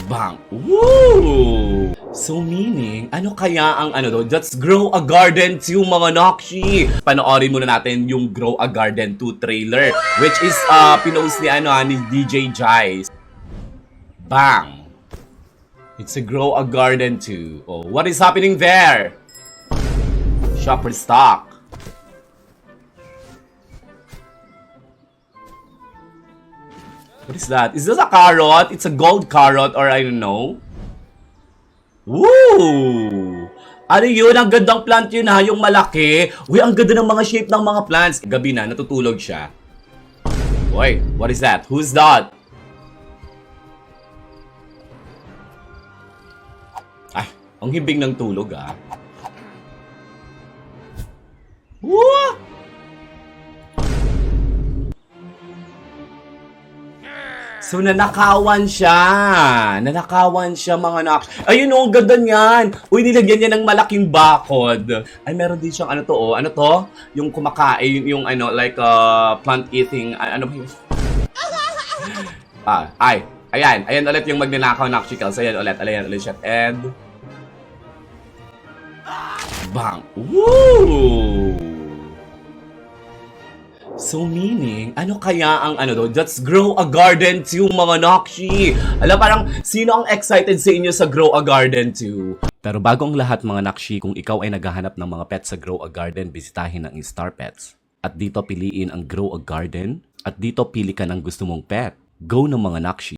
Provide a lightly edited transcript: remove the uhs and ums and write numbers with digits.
Bang! Woo! So meaning, ano kaya ang ano doon? Let's Grow a Garden 2 mga Nakshi! Panoorin muna natin yung Grow a Garden 2 trailer, which is pinost ni ni DJ Jice. Bang! It's a Grow a Garden 2. Oh, what is happening there? Shopper stock. What is that? Is this a carrot? It's a gold carrot or I don't know. Woo! Ano yun? Ang gandang plant yun ha, yung malaki. Uy, ang ganda ng mga shape ng mga plants. Gabi na, natutulog siya. Uy, what is that? Who's that? Ay, ang hibing ng tulog ah. Woo! So, nanakawan siya. Nanakawan siya, mga anak. Ayun o, ang ganda niyan. Uy, nilagyan niya ng malaking bakod. Ay, meron din siyang ano to, oh. Ano to? Yung kumakain, yung ano, like, plant eating, ano ba yun? Ayan. Ayan ulit yung magnanakaw na chicals. Ayan ulit siya. And, bang! Woo! So meaning, ano kaya ang ano doon? Let's Grow a Garden 2 mga Nakshi! Alam, parang sino ang excited sa inyo sa Grow a Garden 2? Pero bago ang lahat mga Nakshi, kung ikaw ay naghahanap ng mga pets sa Grow a Garden, bisitahin ang Star Pets. At dito piliin ang Grow a Garden, at dito pili ka ng gusto mong pet. Go ng mga Nakshi!